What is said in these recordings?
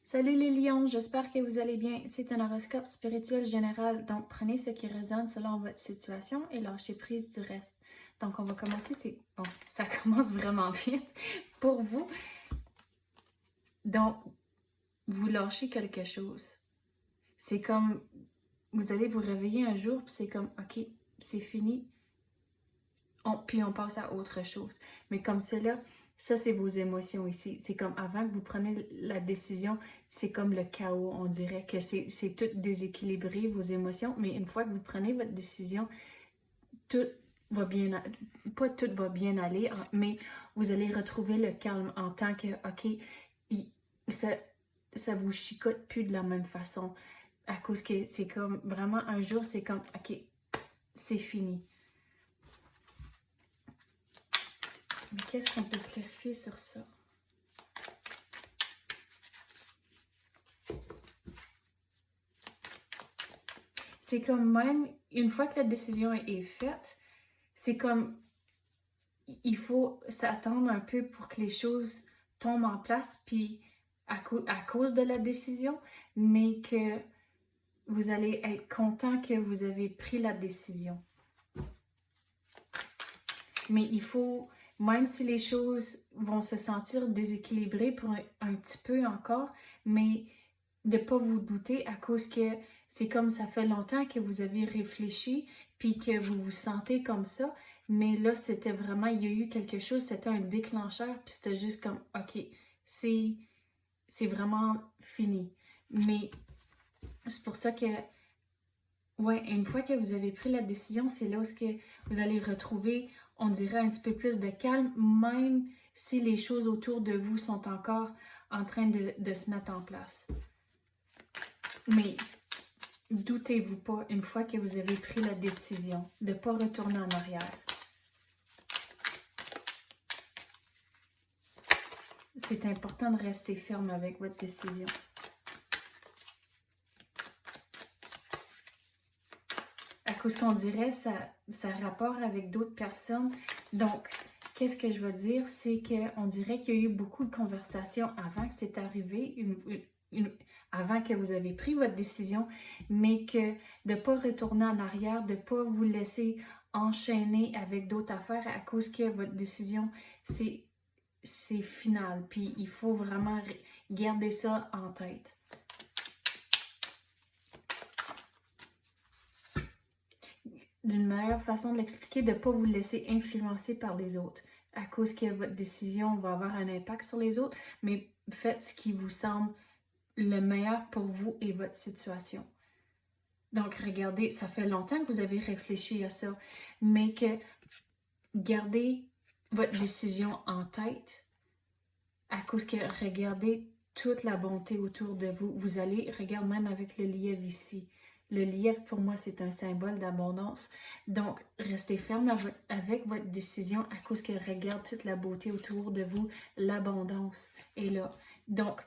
Salut les lions, j'espère que vous allez bien. C'est un horoscope spirituel général, donc prenez ce qui résonne selon votre situation et lâchez prise du reste. Donc on va commencer, ça commence vraiment vite pour vous. Donc, vous lâchez quelque chose. C'est comme, vous allez vous réveiller un jour, puis c'est comme, ok, c'est fini, puis on passe à autre chose. Mais comme cela, ça c'est vos émotions ici. C'est comme avant que vous preniez la décision, c'est comme le chaos. On dirait que c'est tout déséquilibré, vos émotions. Mais une fois que vous prenez votre décision, tout va bien, pas tout va bien aller, mais vous allez retrouver le calme en tant que, ok, il- ça, ça vous chicote plus de la même façon. À cause que c'est comme, vraiment un jour, c'est comme, ok, c'est fini. Mais qu'est-ce qu'on peut clarifier sur ça? C'est comme même, une fois que la décision est faite, c'est comme, il faut s'attendre un peu pour que les choses tombent en place, puis à cause de la décision, mais que vous allez être content que vous avez pris la décision. Mais il faut, même si les choses vont se sentir déséquilibrées pour un petit peu encore, mais de ne pas vous douter à cause que c'est comme ça fait longtemps que vous avez réfléchi puis que vous vous sentez comme ça, mais là c'était vraiment, il y a eu quelque chose, c'était un déclencheur puis c'était juste comme, ok, c'est c'est vraiment fini. Mais c'est pour ça que, ouais, une fois que vous avez pris la décision, c'est là où que vous allez retrouver, on dirait, un petit peu plus de calme, même si les choses autour de vous sont encore en train de se mettre en place. Mais doutez-vous pas, une fois que vous avez pris la décision, de ne pas retourner en arrière. C'est important de rester ferme avec votre décision. À cause qu'on dirait, ça rapporte avec d'autres personnes. Donc, qu'est-ce que je veux dire? C'est qu'on dirait qu'il y a eu beaucoup de conversations avant que c'est arrivé, avant que vous avez pris votre décision, mais que de ne pas retourner en arrière, de ne pas vous laisser enchaîner avec d'autres affaires à cause que votre décision, c'est final. Puis il faut vraiment garder ça en tête. D'une meilleure façon de l'expliquer, de ne pas vous laisser influencer par les autres. À cause que votre décision va avoir un impact sur les autres, mais faites ce qui vous semble le meilleur pour vous et votre situation. Donc, regardez, ça fait longtemps que vous avez réfléchi à ça, mais que gardez votre décision en tête à cause que regardez toute la bonté autour de vous. Vous allez, regarde même avec le lièvre ici. Le lièvre, pour moi, c'est un symbole d'abondance. Donc, restez ferme avec votre décision à cause que regarde toute la beauté autour de vous. L'abondance est là. Donc,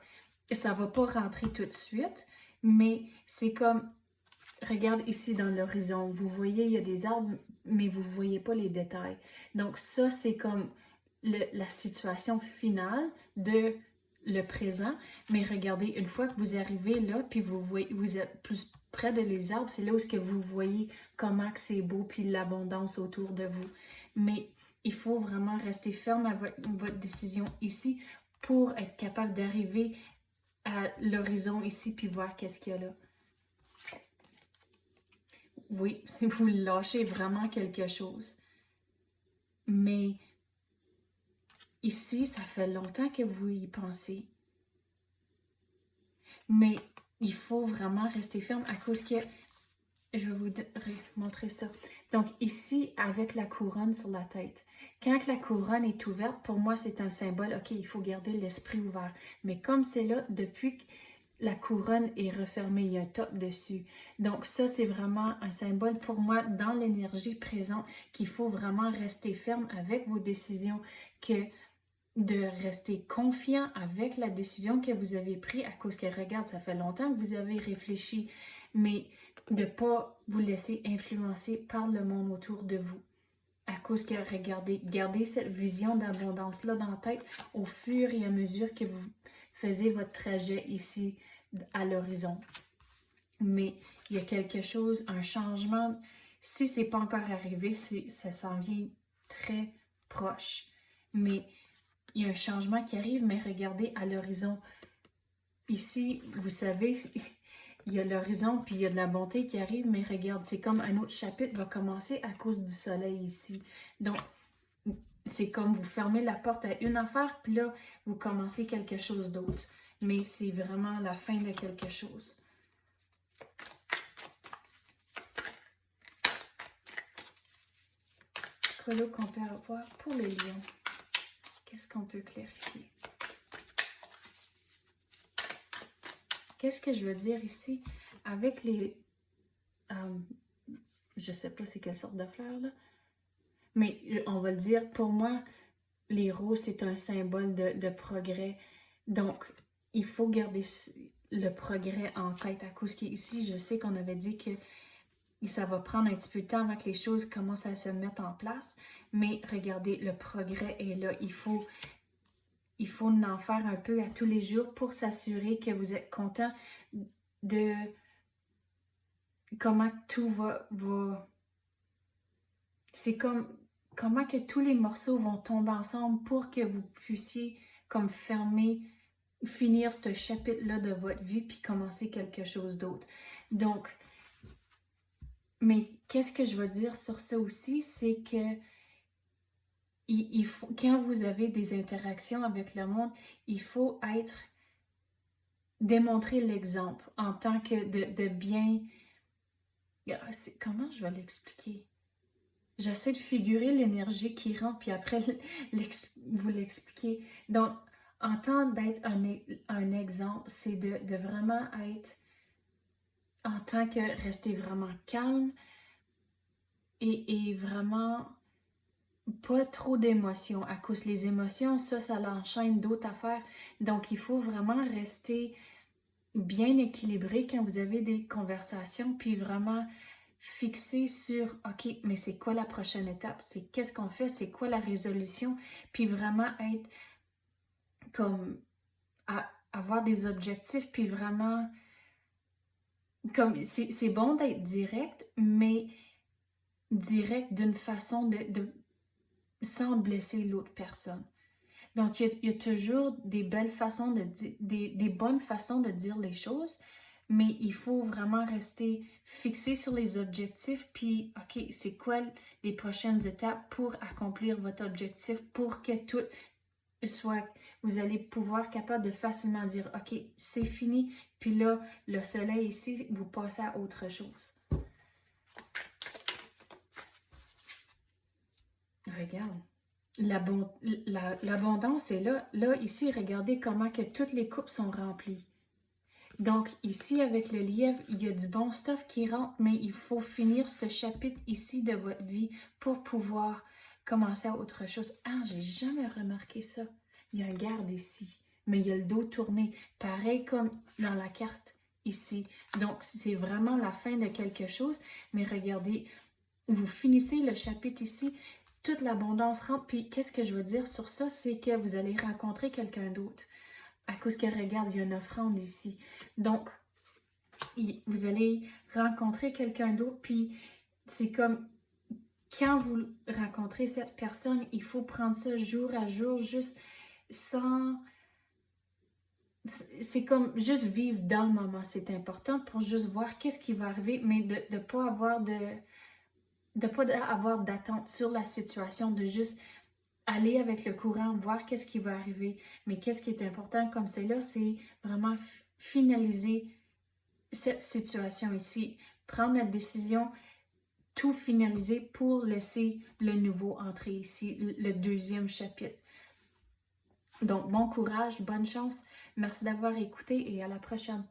ça ne va pas rentrer tout de suite, mais c'est comme, regarde ici dans l'horizon. Vous voyez, il y a des arbres, mais vous ne voyez pas les détails. Donc, ça, c'est comme la situation finale de le présent, mais regardez, une fois que vous arrivez là, puis vous êtes plus près de les arbres, c'est là où est-ce que vous voyez comment que c'est beau, puis l'abondance autour de vous. Mais il faut vraiment rester ferme à votre décision ici pour être capable d'arriver à l'horizon ici, puis voir qu'est-ce qu'il y a là. Oui, si vous lâchez vraiment quelque chose. Mais ici, ça fait longtemps que vous y pensez. Mais il faut vraiment rester ferme à cause que je vais vous montrer ça. Donc ici, avec la couronne sur la tête. Quand la couronne est ouverte, pour moi, c'est un symbole. OK, il faut garder l'esprit ouvert. Mais comme c'est là, depuis que la couronne est refermée, il y a un top dessus. Donc ça, c'est vraiment un symbole pour moi dans l'énergie présente qu'il faut vraiment rester ferme avec vos décisions, que de rester confiant avec la décision que vous avez prise à cause que, regarde, ça fait longtemps que vous avez réfléchi, mais de ne pas vous laisser influencer par le monde autour de vous. À cause que, regardez, gardez cette vision d'abondance-là dans la tête au fur et à mesure que vous faisiez votre trajet ici à l'horizon. Mais il y a quelque chose, un changement. Si c'est pas encore arrivé, ça s'en vient très proche. Mais il y a un changement qui arrive, mais regardez à l'horizon. Ici, vous savez, il y a l'horizon, puis il y a de la bonté qui arrive, mais regarde, c'est comme un autre chapitre va commencer à cause du soleil ici. Donc, c'est comme vous fermez la porte à une affaire, puis là, vous commencez quelque chose d'autre. Mais c'est vraiment la fin de quelque chose. Quoi qu'on peut avoir pour les lions? Qu'est-ce qu'on peut clarifier? Qu'est-ce que je veux dire ici? Avec les... je sais pas c'est quelle sorte de fleurs, là. Mais on va le dire, pour moi, les roses, c'est un symbole de progrès. Donc, il faut garder le progrès en tête. À cause qu'ici, je sais qu'on avait dit que ça va prendre un petit peu de temps avant que les choses commencent à se mettre en place. Mais regardez, le progrès est là. Il faut en faire un peu à tous les jours pour s'assurer que vous êtes content de comment tout va... C'est comme comment que tous les morceaux vont tomber ensemble pour que vous puissiez comme finir ce chapitre-là de votre vie puis commencer quelque chose d'autre. Donc, mais qu'est-ce que je veux dire sur ça aussi, c'est que quand vous avez des interactions avec le monde, il faut démontrer l'exemple en tant que de bien... Comment je vais l'expliquer? J'essaie de figurer l'énergie qui rentre, puis après vous l'expliquer. Donc, en tant d'être un exemple, c'est de vraiment être, en tant que rester vraiment calme et vraiment pas trop d'émotions. À cause des émotions, ça l'enchaîne d'autres affaires. Donc, il faut vraiment rester bien équilibré quand vous avez des conversations, puis vraiment fixer sur, OK, mais c'est quoi la prochaine étape? C'est qu'est-ce qu'on fait? C'est quoi la résolution? Puis vraiment être comme, avoir des objectifs, puis vraiment, comme, c'est bon d'être direct, mais direct d'une façon sans blesser l'autre personne. Donc, il y a toujours des belles façons des bonnes façons de dire les choses, mais il faut vraiment rester fixé sur les objectifs, puis, OK, c'est quoi les prochaines étapes pour accomplir votre objectif, pour que tout soit, vous allez pouvoir capable de facilement dire, OK, c'est fini, puis là, le soleil ici, vous passez à autre chose. Regarde. L'abondance est là. Là, ici, regardez comment que toutes les coupes sont remplies. Donc, ici, avec le lièvre, il y a du bon stuff qui rentre, mais il faut finir ce chapitre ici de votre vie pour pouvoir commencer à autre chose. Ah, j'ai jamais remarqué ça. Il y a un garde ici, mais il y a le dos tourné. Pareil comme dans la carte ici. Donc, c'est vraiment la fin de quelque chose. Mais regardez, vous finissez le chapitre ici, toute l'abondance rentre. Puis, qu'est-ce que je veux dire sur ça? C'est que vous allez rencontrer quelqu'un d'autre. À cause que, regarde, il y a une offrande ici. Donc, vous allez rencontrer quelqu'un d'autre. Puis, c'est comme, quand vous rencontrez cette personne, il faut prendre ça jour à jour, juste sans... C'est comme juste vivre dans le moment. C'est important pour juste voir qu'est-ce qui va arriver, mais de ne pas avoir d'attente sur la situation, de juste aller avec le courant, voir qu'est-ce qui va arriver. Mais qu'est-ce qui est important comme c'est là, c'est vraiment finaliser cette situation ici. Prendre la décision, tout finaliser pour laisser le nouveau entrer ici, le deuxième chapitre. Donc, bon courage, bonne chance. Merci d'avoir écouté et à la prochaine.